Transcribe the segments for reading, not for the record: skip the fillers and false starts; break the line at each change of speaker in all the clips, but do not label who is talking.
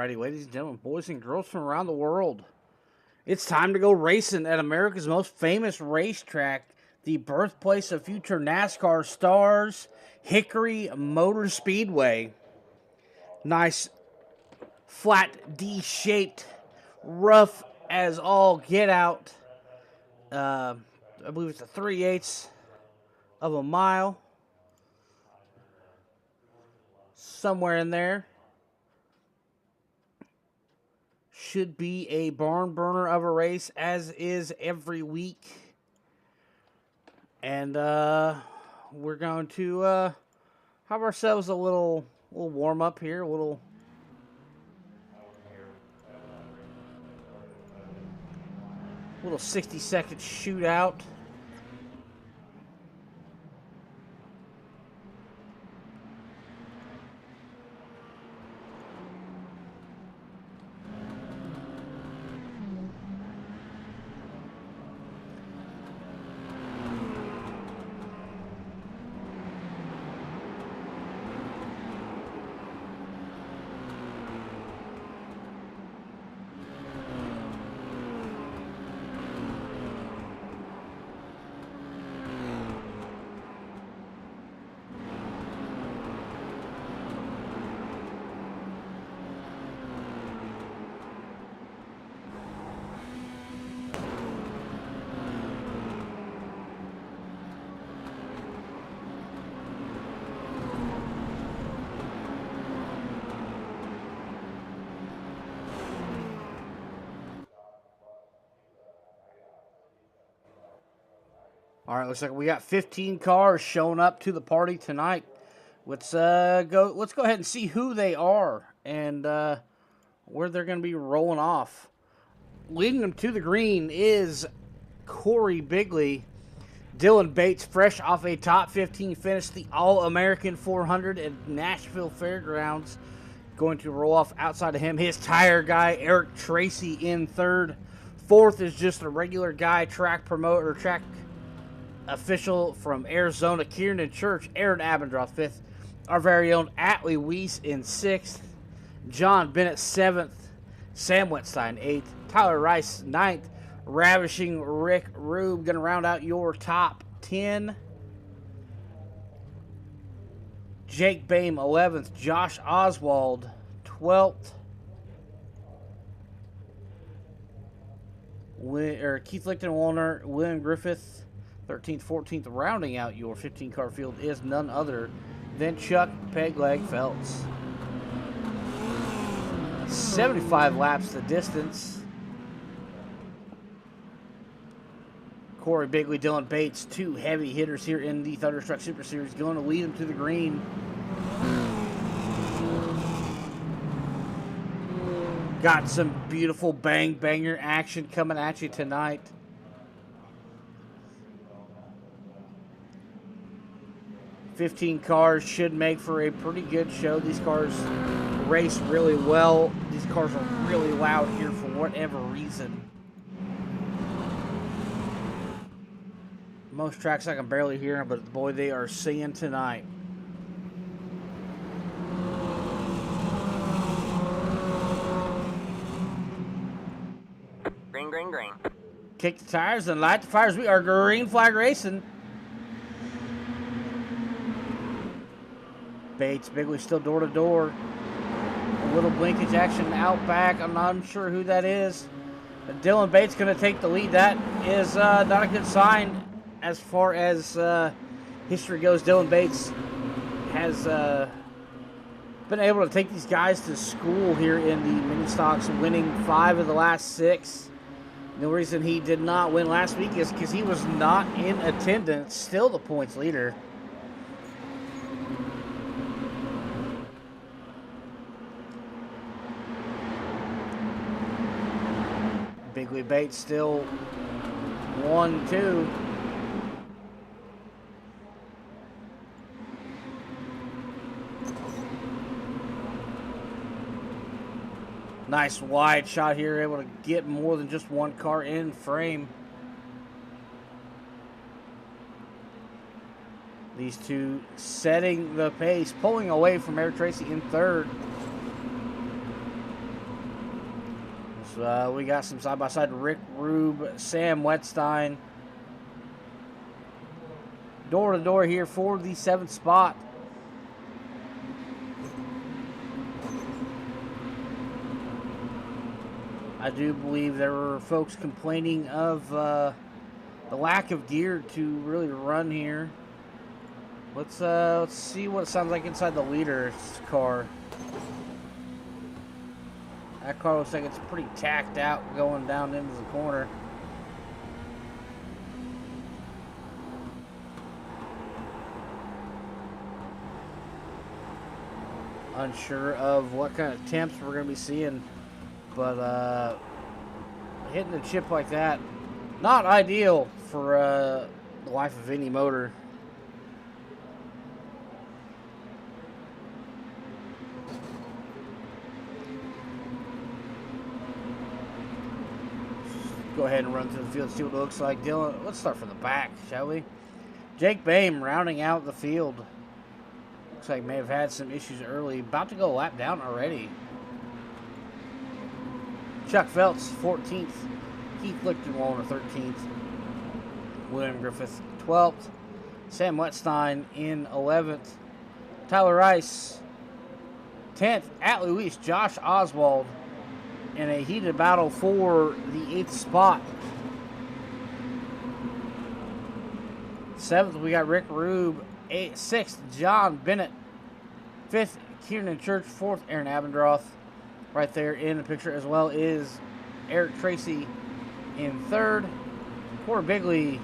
Alrighty, ladies and gentlemen, boys and girls from around the world, it's time to go racing at America's most famous racetrack, the birthplace of future NASCAR stars, Hickory Motor Speedway. Nice, flat, D-shaped, rough as all get out. I believe it's a 3/8 of a mile. Somewhere in there. Should be a barn burner of a race, as is every week. And we're going to have ourselves a little warm up here, a little little 60-second shootout. All right, looks like we got 15 cars showing up to the party tonight. Let's go ahead and see who they are and where they're going to be rolling off. Leading them to the green is Corey Bigley. Dylan Bates, fresh off a top 15 finish, the All-American 400 at Nashville Fairgrounds, going to roll off outside of him. His tire guy, Eric Tracy, in third. Fourth is just a regular guy, track promoter, track official from Arizona, Kiernan Church, Aaron Abendroth, fifth. Our very own Atlee Weiss in sixth. John Bennett, seventh. Sam Wetstein, eighth. Tyler Rice, ninth. Ravishing Rick Rube going to round out your top 10. Jake Boehm, 11th. Josh Oswald, 12th. Keith Lichten-Walner, William Griffith, 13th, 14th. Rounding out your 15-car field is none other than Chuck Pegleg Phelps. 75 laps the distance. Corey Bigley, Dylan Bates, two heavy hitters here in the Thunderstruck Super Series, going to lead them to the green. Got some beautiful bang-banger action coming at you tonight. $15 cars should make for a pretty good show. These cars race really well. These cars are really loud here for whatever reason. Most tracks I can barely hear them, but boy, they are singing tonight.
Green, green, green.
Kick the tires and light the fires. We are green flag racing. Bates, Bigley still door to door. A little blinkage action out back. I'm not sure who that is. But Dylan Bates going to take the lead. That is not a good sign as far as history goes. Dylan Bates has been able to take these guys to school here in the mini stocks, winning 5 of the last 6. The reason he did not win last week is because he was not in attendance. Still the points leader. Bigley Bates still 1-2. Nice wide shot here, able to get more than just one car in frame. These two setting the pace, pulling away from Eric Tracy in third. So we got some side-by-side Rick Rube, Sam Wetstein. Door-to-door here for the 7th spot. I do believe there were folks complaining of the lack of gear to really run here. Let's see what it sounds like inside the leader's car. That car looks like it's pretty tacked out going down into the corner. Unsure of what kind of temps we're going to be seeing, but hitting the chip like that, not ideal for the life of any motor. Go ahead and run through the field, see what it looks like. Dylan, let's start from the back, shall we? Jake Boehm rounding out the field. Looks like may have had some issues early. About to go a lap down already. Chuck Phelps, 14th. Keith Lichtenwald, 13th. William Griffith, 12th. Sam Wetstein in 11th. Tyler Rice, 10th. At Luis, Josh Oswald in a heated battle for the 8th spot. 7th, we got Rick Rube. 6th, John Bennett. 5th, Kiernan Church. 4th, Aaron Abendroth. Right there in the picture, as well is Eric Tracy in 3rd. Corey Bigley,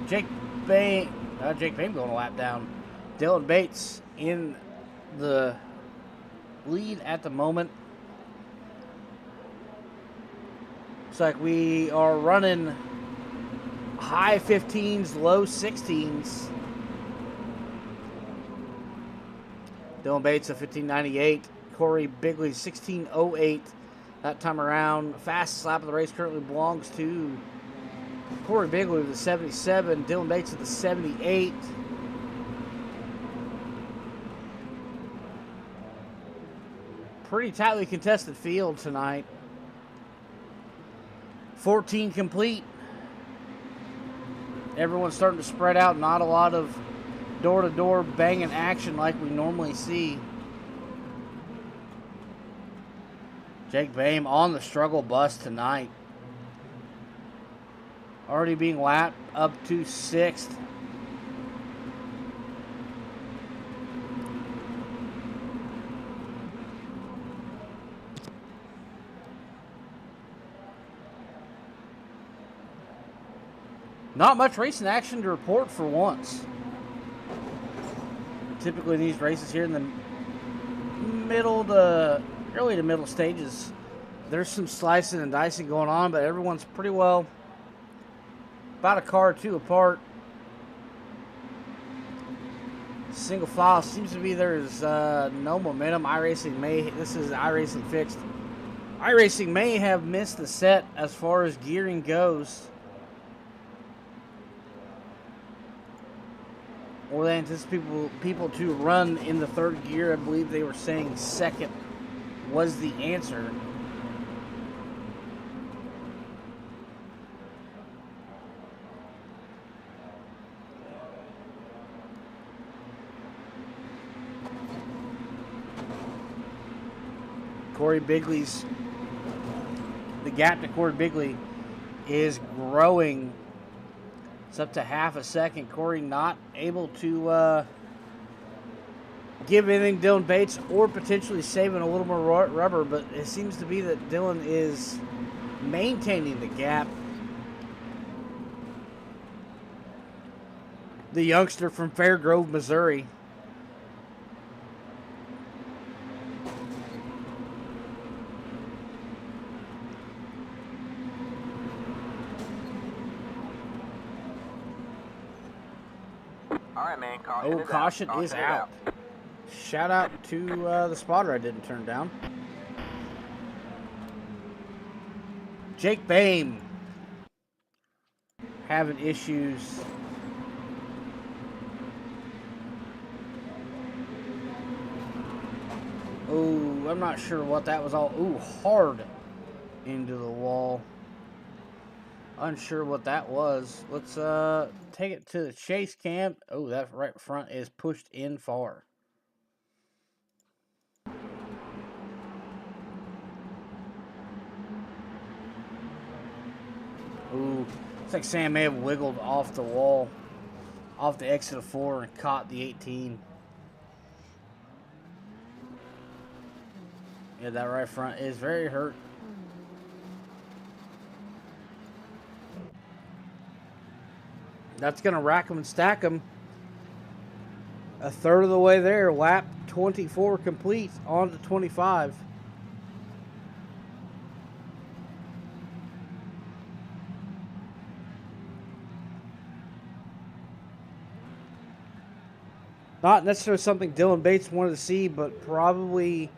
Jake Boehm going a lap down. Dylan Bates in the lead at the moment. Looks like we are running high 15s, low 16s. Dylan Bates, a 1598. Corey Bigley, 1608. That time around, fastest lap of the race currently belongs to Corey Bigley with the 77. Dylan Bates with the 78. Pretty tightly contested field tonight. 14 complete. Everyone's starting to spread out. Not a lot of door-to-door banging action like we normally see. Jake Boehm on the struggle bus tonight. Already being lapped up to 6th. Not much racing action to report for once. Typically these races here in the early to middle stages, there's some slicing and dicing going on, but everyone's pretty well about a car or two apart. Single file seems to be there's no momentum. This is iRacing fixed. iRacing may have missed the set as far as gearing goes. Or they anticipate people to run in the 3rd gear. I believe they were saying 2nd was the answer. Corey Bigley's, the gap to Corey Bigley is growing. It's up to half a second. Corey not able to give anything Dylan Bates, or potentially saving a little more rubber, but it seems to be that Dylan is maintaining the gap. The youngster from Fairgrove, Missouri. Caution is out. Shout out to the spotter I didn't turn down. Jake Boehm having issues. Oh, I'm not sure what that was all. Ooh, hard into the wall. Unsure what that was. Let's take it to the chase cam. Oh, that right front is pushed in far. Ooh, looks like Sam may have wiggled off the wall, off the exit of 4 and caught the 18. Yeah, that right front is very hurt. That's going to rack them and stack them. A third of the way there. Lap 24 complete. On to 25. Not necessarily something Dylan Bates wanted to see, but probably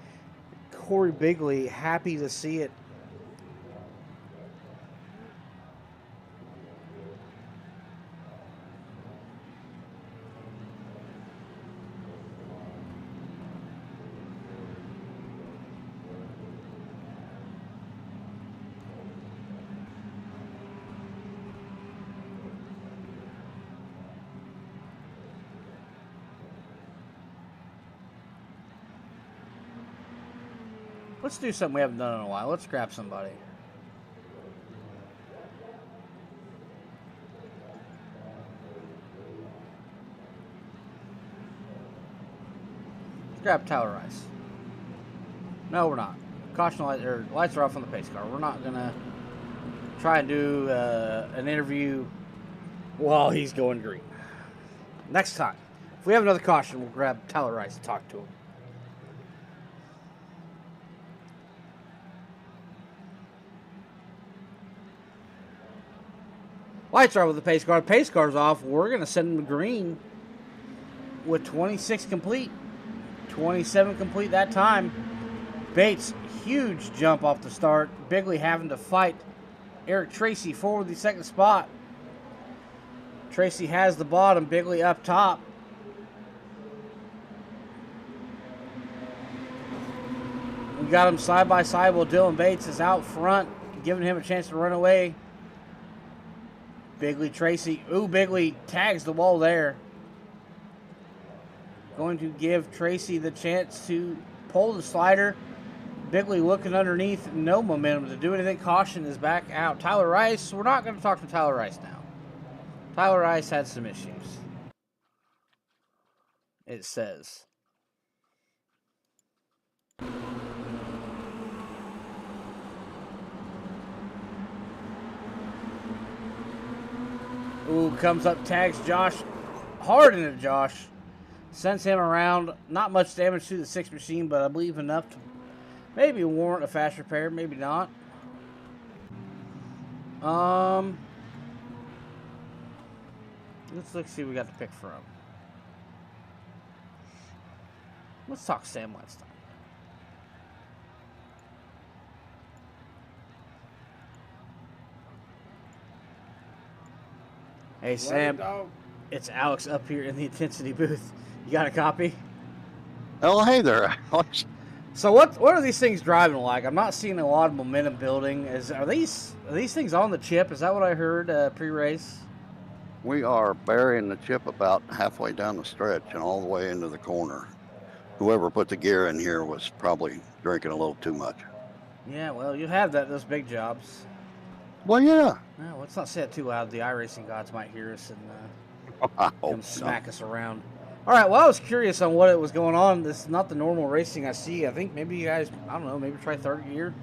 Corey Bigley happy to see it. Let's do something we haven't done in a while. Let's grab somebody. Let's grab Tyler Rice. No, we're not. Caution light, or lights are off on the pace car. We're not gonna try and do an interview while he's going green. Next time, if we have another caution, we'll grab Tyler Rice and talk to him. Lights are off with the pace car. Pace car's off. We're going to send him to green with 26 complete. 27 complete that time. Bates, huge jump off the start. Bigley having to fight Eric Tracy for the second spot. Tracy has the bottom. Bigley up top. We got him side by side while Dylan Bates is out front, giving him a chance to run away. Bigley, Tracy. Ooh, Bigley tags the wall there. Going to give Tracy the chance to pull the slider. Bigley looking underneath. No momentum to do anything. Caution is back out. Tyler Rice. We're not going to talk to Tyler Rice now. Tyler Rice had some issues. It says. Ooh, comes up, tags Josh. Hard into Josh. Sends him around. Not much damage to the 6 machine, but I believe enough to maybe warrant a fast repair, maybe not. Let's see what we got to pick from. Let's talk Sam Weinstein. Hey, Sam, it's Alex up here in the intensity booth. You got a copy?
Oh, hey there, Alex.
So what are these things driving like? I'm not seeing a lot of momentum building. Are these things on the chip? Is that what I heard pre-race?
We are burying the chip about halfway down the stretch and all the way into the corner. Whoever put the gear in here was probably drinking a little too much.
Yeah, well, you have those big jobs.
Well, yeah.
Well, let's not say it too loud. The iRacing gods might hear us and come smack us around. All right, well, I was curious on what it was going on. This is not the normal racing I see. I think maybe you guys, I don't know, maybe try third gear.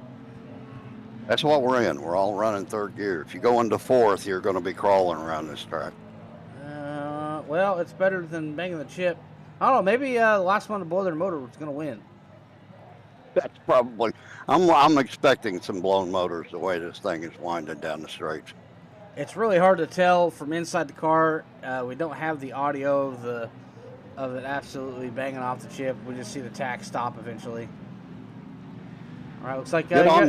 That's what we're in. We're all running third gear. If you go into fourth, you're going to be crawling around this track.
Well, it's better than banging the chip. I don't know, maybe the last one to blow their motor was going to win.
That's probably, I'm expecting some blown motors the way this thing is winding down the straights.
It's really hard to tell from inside the car. We don't have the audio of it absolutely banging off the chip. We just see the tack stop eventually. All right, looks like
get on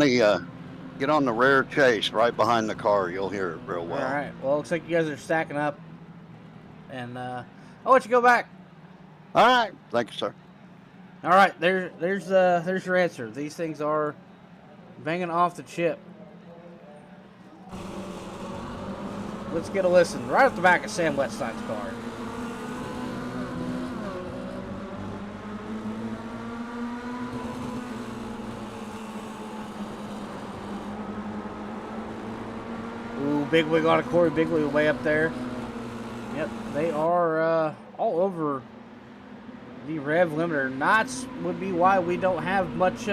the rear chase right behind the car. You'll hear it real well.
All right. Well, looks like you guys are stacking up, and I'll let you go back.
All right. Thank you, sir.
All right. There's your answer. These things are Banging off the chip. Let's get a listen. Right at the back of Sam Wetstein's car. Ooh, big wig on a Corey Bigley way up there. Yep, they are all over the rev limiter. Knots would be why we don't have much.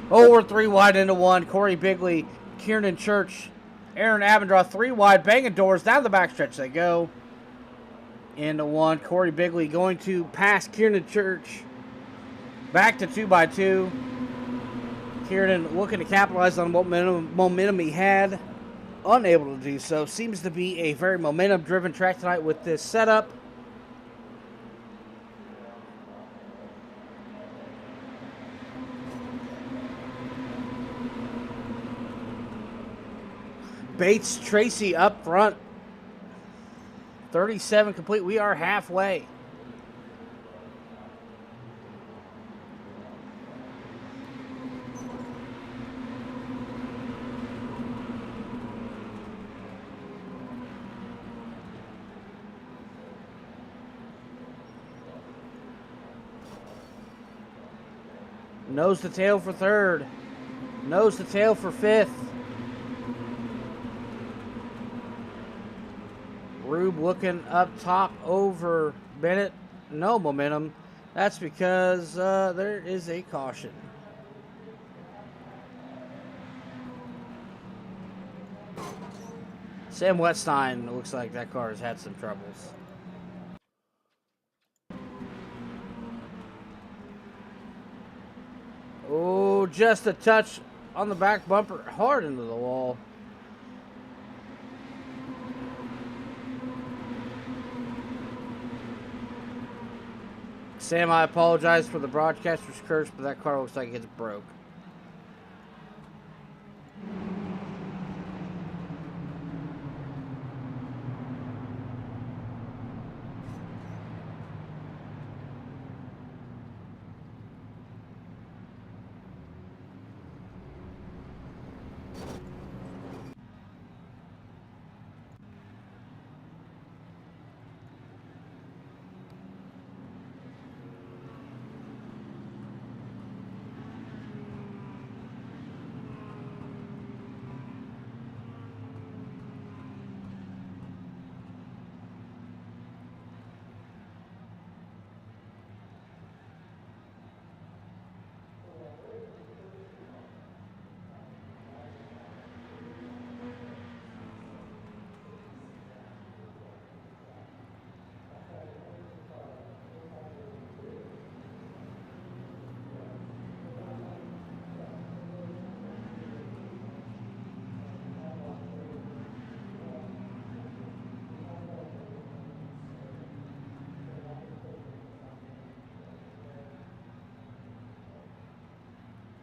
We're 3 wide into 1. Corey Bigley, Kiernan Church, Aaron Abendraw, 3 wide, banging doors down the backstretch. They go into 1. Corey Bigley going to pass Kiernan Church back to 2x2. Kiernan looking to capitalize on what momentum he had. Unable to do so. Seems to be a very momentum-driven track tonight with this setup. Bates Tracy up front. 37 complete. We are halfway. Nose to tail for 3rd. Nose to tail for 5th. Rube looking up top over Bennett. No momentum. That's because there is a caution. Sam Wetstein, looks like that car has had some troubles. Oh, just a touch on the back bumper. Hard into the wall. Sam, I apologize for the broadcaster's curse, but that car looks like it's broke.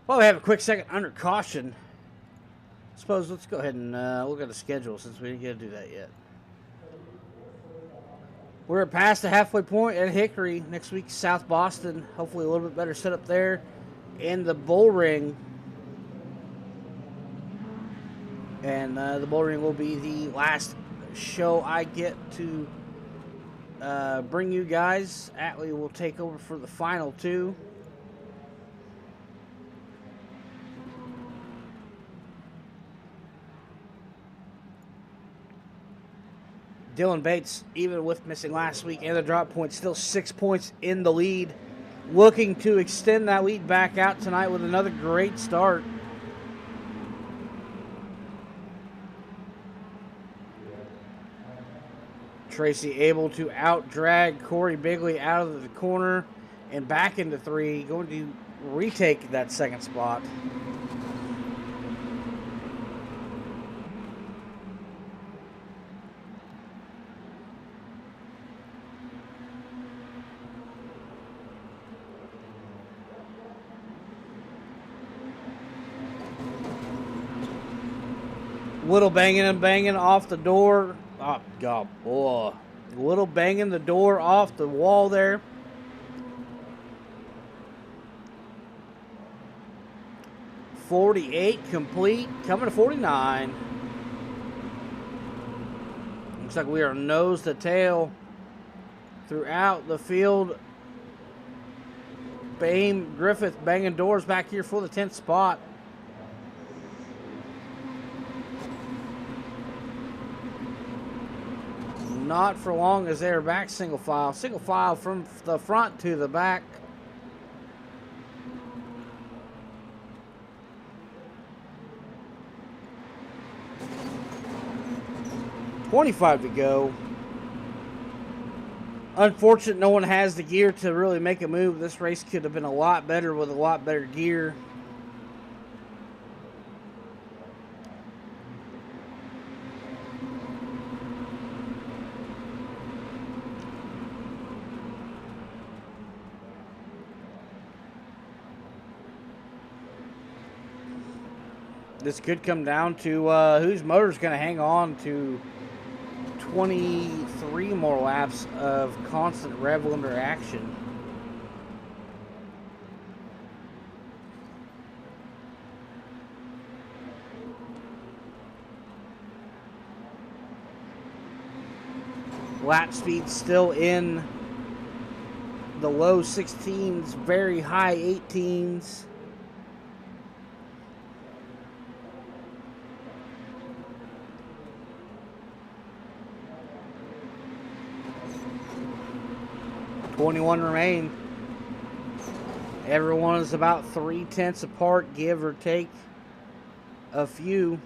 Well, we have a quick second under caution. I suppose let's go ahead and look at the schedule since we didn't get to do that yet. We're past the halfway point at Hickory. Next week, South Boston. Hopefully a little bit better setup there. In the bull ring. And the bull ring will be the last show I get to bring you guys. Atlee will take over for the final 2. Dylan Bates, even with missing last week and the drop point, still 6 points in the lead. Looking to extend that lead back out tonight with another great start. Tracy able to out-drag Corey Bigley out of the corner and back into 3. Going to retake that second spot. Little banging and banging off the door. Oh, God, boy. Little banging the door off the wall there. 48 complete. Coming to 49. Looks like we are nose to tail throughout the field. Bame Griffith banging doors back here for the 10th spot. Not for long as they're back single file. Single file from the front to the back. .25 to go. Unfortunate no one has the gear to really make a move. This race could have been a lot better with a lot better gear. This could come down to whose motor's going to hang on to 23 more laps of constant rev limiter action. Lap speed still in the low 16s, very high 18s. .21 remain. Everyone is about 3/10 apart, give or take a few.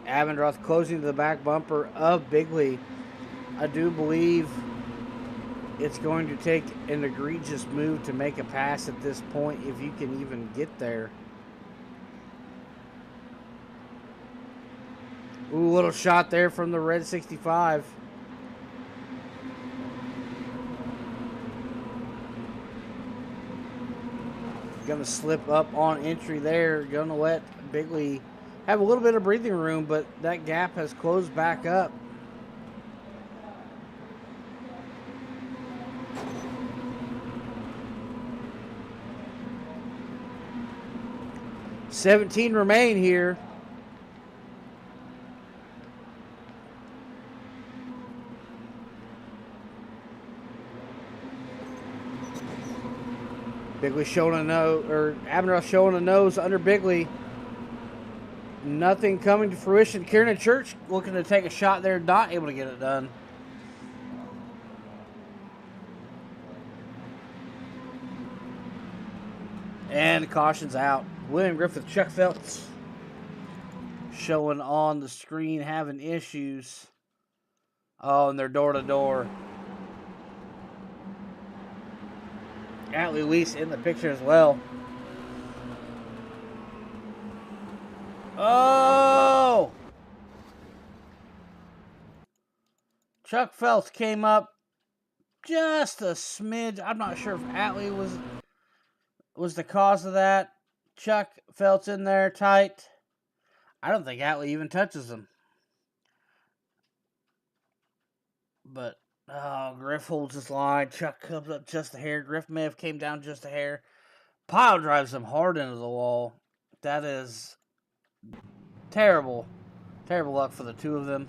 Abendroth closing to the back bumper of Bigley. I do believe it's going to take an egregious move to make a pass at this point, if you can even get there. Ooh, little shot there from the red 65. Gonna slip up on entry there. Gonna let Bigley have a little bit of breathing room, but that gap has closed back up. $17 remain here. Bigley showing a nose, or Abendroth showing a nose under Bigley. Nothing coming to fruition. Kiernan Church looking to take a shot there, not able to get it done. And caution's out. William Griffith, Chuck Phelps showing on the screen having issues. Oh, and they're door to door. Atlee Lease in the picture as well. Oh! Chuck Phelps came up just a smidge. I'm not sure if Atlee was the cause of that. Chuck Phelps in there tight. I don't think Atlee even touches him. But, oh, Griff holds his line. Chuck comes up just a hair. Griff may have came down just a hair. Pile drives him hard into the wall. That is terrible. Terrible luck for the two of them.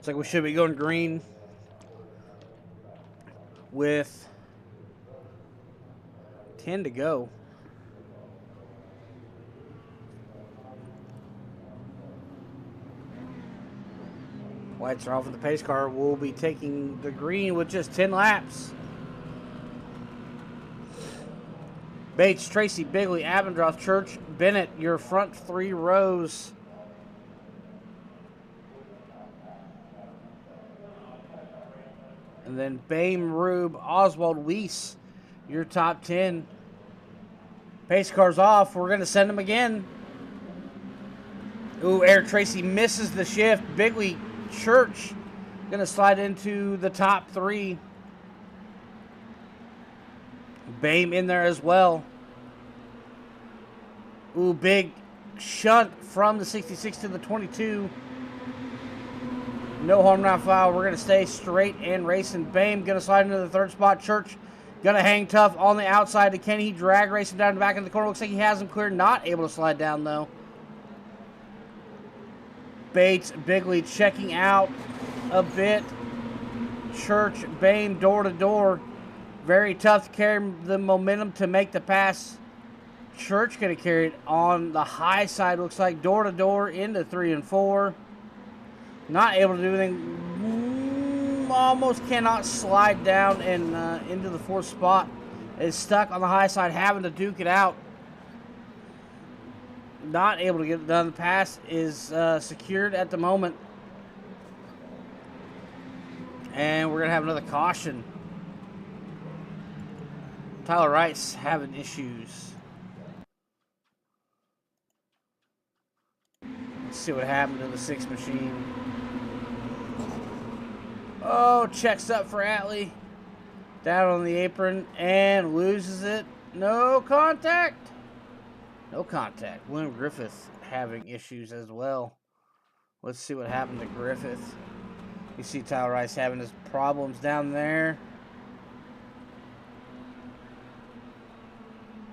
Looks like we should be going green with 10 to go. Whites are off with the pace car. We'll be taking the green with just 10 laps. Bates, Tracy, Bigley, Abendroth, Church, Bennett, your front 3 rows. And then Bame, Rube, Oswald, Weiss, your top 10. Pace car's off. We're going to send them again. Ooh, Eric Tracy misses the shift. Bigley, Church, going to slide into the top 3. Bame in there as well. Ooh, big shunt from the 66 to the 22. No harm, not foul. We're going to stay straight and racing. Bame going to slide into the 3rd spot. Church going to hang tough on the outside to Kenny. Drag racing down the back of the corner. Looks like he has him cleared. Not able to slide down, though. Bates, Bigley checking out a bit. Church, Bame, door to door. Very tough to carry the momentum to make the pass. Church going to carry it on the high side. Looks like door to door into 3 and 4. Not able to do anything. Almost cannot slide down and into the 4th spot. Is stuck on the high side, having to duke it out. Not able to get it done. The pass is secured at the moment. And we're going to have another caution. Tyler Rice having issues. Let's see what happened to the 6 machine. Oh, checks up for Atlee. Down on the apron and loses it. No contact. No contact. William Griffith having issues as well. Let's see what happened to Griffith. You see Tyler Rice having his problems down there.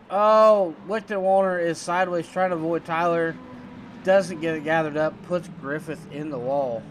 Oh, Lichten Warner is sideways trying to avoid Tyler. Doesn't get it gathered up. Puts Griffith in the wall.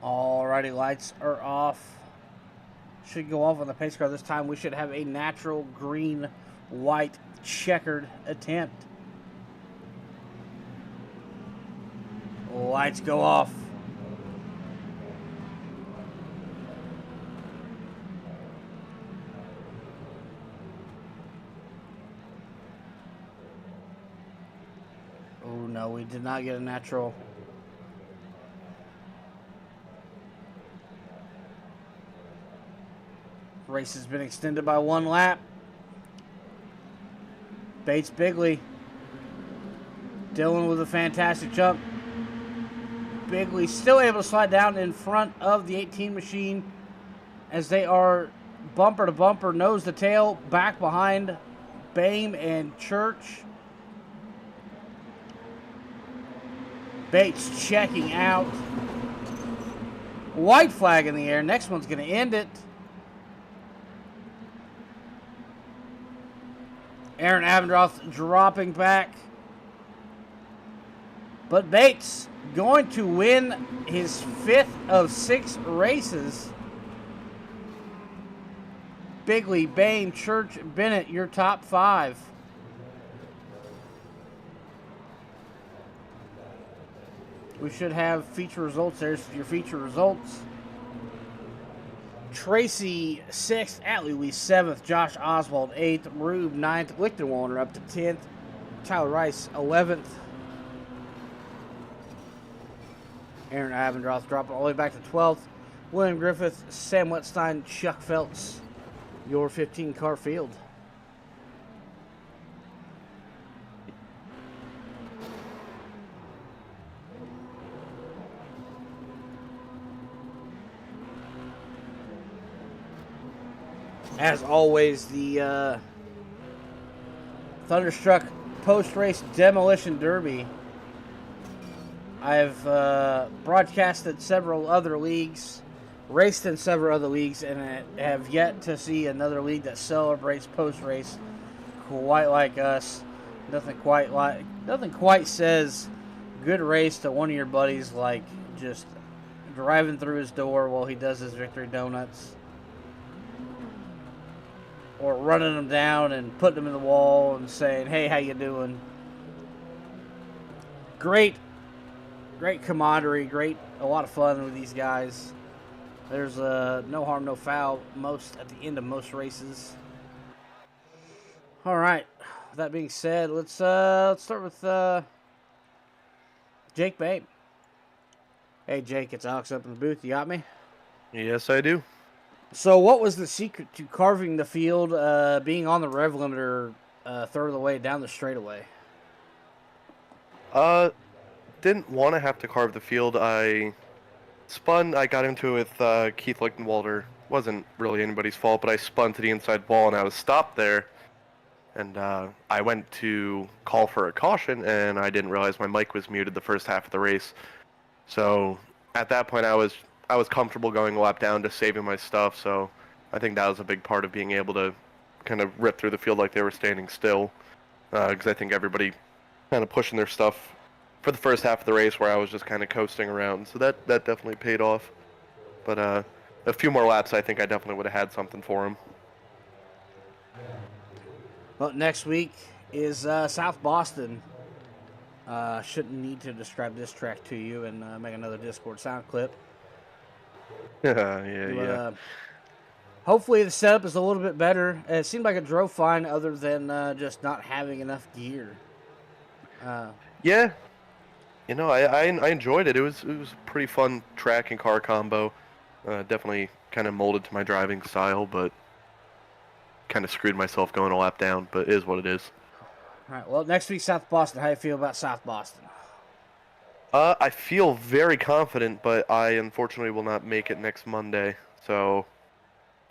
Alrighty, lights are off. Should go off on the pace car this time. We should have a natural green, white, checkered attempt. Lights go off. Oh no, we did not get a natural. Race has been extended by 1 lap. Bates, Bigley. Dillon with a fantastic jump. Bigley still able to slide down in front of the 18 machine as they are bumper to bumper, nose to tail, back behind Bame and Church. Bates checking out. White flag in the air. Next one's going to end it. Aaron Abendroth dropping back. But Bates going to win his 5th of 6 races. Bigley, Bame, Church, Bennett, your top 5. we should have feature results. There's your feature results. Tracy 6th, Atlee 7th, Josh Oswald 8th, Rube 9th, Lichtenwalder up to 10th, Tyler Rice 11th, Aaron Abendroth dropping all the way back to 12th, William Griffith, Sam Wetstein, Chuck Feltz, your 15-car field. As always, the Thunderstruck post-race demolition derby. I've broadcasted several other leagues, raced in several other leagues, and have yet to see another league that celebrates post-race quite like us. Nothing quite says good race to one of your buddies like just driving through his door while he does his victory donuts, or running them down and putting them in the wall and saying, "Hey, how you doing?" Great camaraderie, a lot of fun with these guys. There's no harm, no foul at the end of most races. All right. With that being said, let's start with Jake Babe. Hey, Jake, it's Alex up in the booth. You got me?
Yes, I do.
So, what was the secret to carving the field, being on the rev limiter third of the way down the straightaway?
Didn't want to have to carve the field. I got into it with Keith Lichtenwalder. Wasn't really anybody's fault, but I spun to the inside wall and I was stopped there. And I went to call for a caution and I didn't realize my mic was muted the first half of the race. So at that point I was comfortable going a lap down, just saving my stuff. So I think that was a big part of being able to kind of rip through the field like they were standing still. Because I think everybody kind of pushing their stuff for the first half of the race where I was just kind of coasting around. So that definitely paid off. But a few more laps, I think I definitely would have had something for him.
Well, next week is South Boston. Shouldn't need to describe this track to you and make another Discord sound clip.
Yeah.
Hopefully the setup is a little bit better. It seemed like it drove fine other than just not having enough gear.
Yeah. You know, I enjoyed it. It was a pretty fun track and car combo. Definitely kind of molded to my driving style, but kind of screwed myself going a lap down, but it is what it is.
All right, well, next week, South Boston. How do you feel about South Boston?
I feel very confident, but I unfortunately will not make it next Monday. So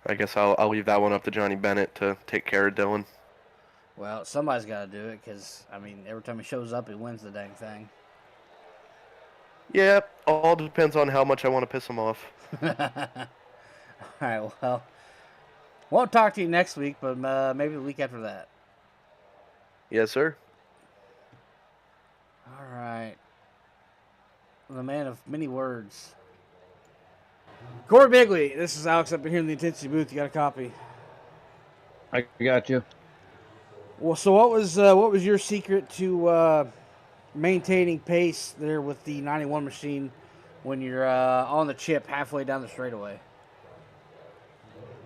I guess I'll leave that one up to Johnny Bennett to take care of Dylan.
Well, somebody's got to do it because, I mean, every time he shows up, he wins the dang thing.
Yeah, all depends on how much I want to piss him off.
All right, well, won't talk to you next week, but maybe the week after that.
Yes, sir.
All right. The man of many words. Corey Bigley, this is Alex up here in the Intensity booth. You got a copy?
I got you.
Well, so what was your secret to maintaining pace there with the 91 machine when you're on the chip halfway down the straightaway?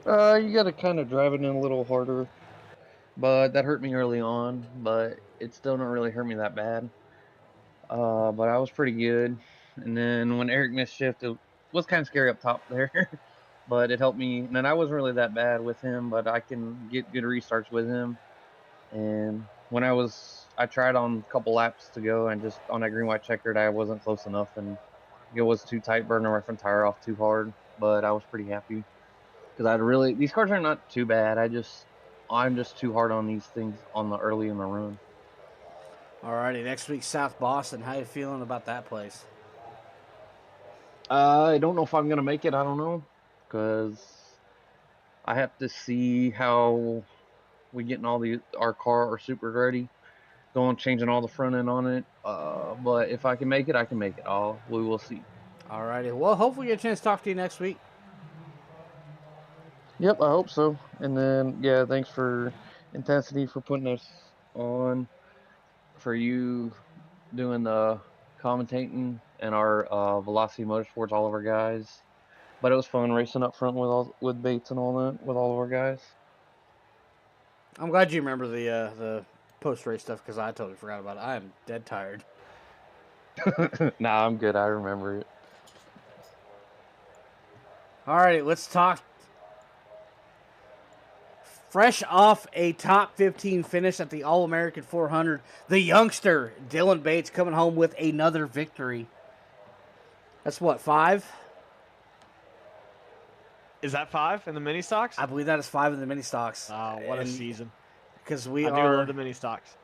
You got to kind of drive it in a little harder, but that hurt me early on. But it still don't really hurt me that bad. But I was pretty good. And then when Eric missed shift, it was kind of scary up top there, but it helped me. And then I wasn't really that bad with him, but I can get good restarts with him. And when I tried on a couple laps to go, and just on that green white checkered, I wasn't close enough, and it was too tight, burning my front tire off too hard. But I was pretty happy because these cars are not too bad. I'm just too hard on these things on the early in the run.
Alrighty, next week South Boston. How you feeling about that place?
I don't know if I'm gonna make it. I don't know, because I have to see how we getting our car super ready, changing all the front end on it. But if I can make it, I can make it. We will see.
Alrighty, well, hopefully we get a chance to talk to you next week.
Yep, I hope so. And then yeah, thanks for Intensity for putting us on, for you doing the commentating and our Velocity Motorsports, all of our guys. But it was fun racing up front with Bates and all that with all of our guys.
I'm glad you remember the post race stuff because I totally forgot about it. I am dead tired.
Nah, I'm good. I remember it.
All right, let's talk. Fresh off a top 15 finish at the All American 400, the youngster Dylan Bates coming home with another victory. That's what, 5?
Is that 5 in the mini stocks?
I believe that is 5 in the mini stocks.
What a season!
Because we
I do love the mini stocks.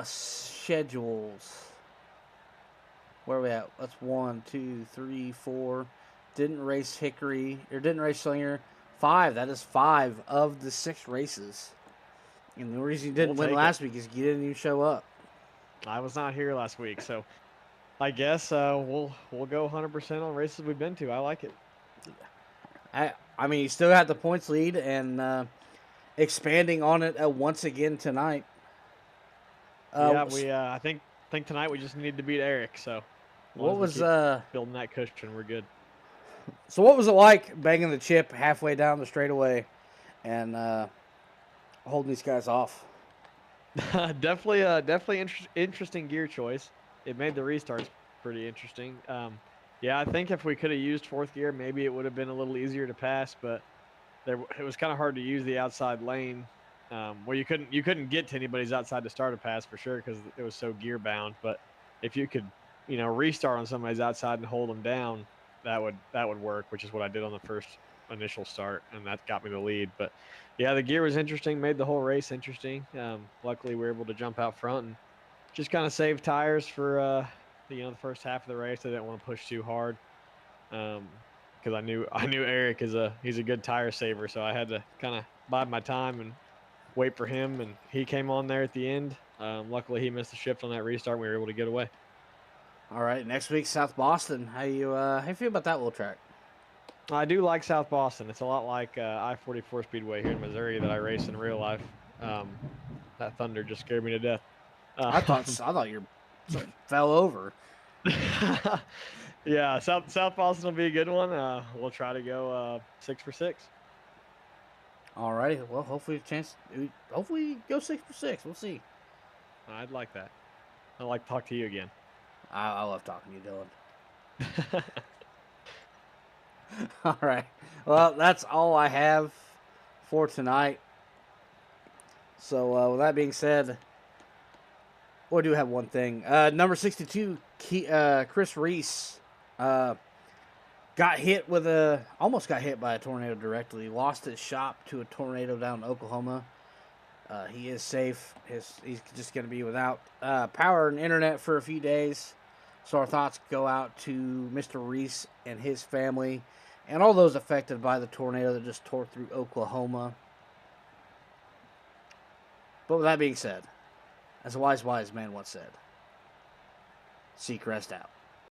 Schedules. Where are we at? That's 1, 2, 3, 4. Didn't race Hickory, or didn't race Slinger. 5. That is 5 of the 6 races. And the reason you didn't win last week is you didn't even show up.
I was not here last week, so I guess we'll go 100% on races we've been to. I like it.
I mean, you still got the points lead and expanding on it once again tonight.
I think tonight we just needed to beat Eric. So
what was
building that cushion? We're good.
So what was it like banging the chip halfway down the straightaway and holding these guys off?
definitely interesting gear choice. It made the restarts pretty interesting. Yeah, I think if we could have used 4th gear, maybe it would have been a little easier to pass, but it was kind of hard to use the outside lane. Well, you couldn't get to anybody's outside to start a pass for sure because it was so gear bound. But if you could, restart on somebody's outside and hold them down, that would work, which is what I did on the first initial start, and that got me the lead. But yeah, the gear was interesting, made the whole race interesting. Luckily, we were able to jump out front and just kind of save tires for the first half of the race. I didn't want to push too hard because I knew Eric he's a good tire saver, so I had to kind of bide my time and wait for him, and he came on there at the end. Luckily, he missed the shift on that restart, and we were able to get away.
All right, next week, South Boston. How you feel about that little track?
I do like South Boston. It's a lot like I-44 Speedway here in Missouri that I race in real life. That thunder just scared me to death.
I thought you fell over.
Yeah, South Boston will be a good one. We'll try to go 6 for 6.
All righty. Well, hopefully go 6 for 6. We'll see.
I'd like that. I'd like to talk to you again.
I love talking to you, Dylan. All right. Well, that's all I have for tonight. So, with that being said, we do have one thing. Number 62, Chris Reese, almost got hit by a tornado directly. Lost his shop to a tornado down in Oklahoma. He is safe. He's just going to be without power and internet for a few days. So our thoughts go out to Mr. Reese and his family and all those affected by the tornado that just tore through Oklahoma. But with that being said, as a wise man once said, Seacrest out.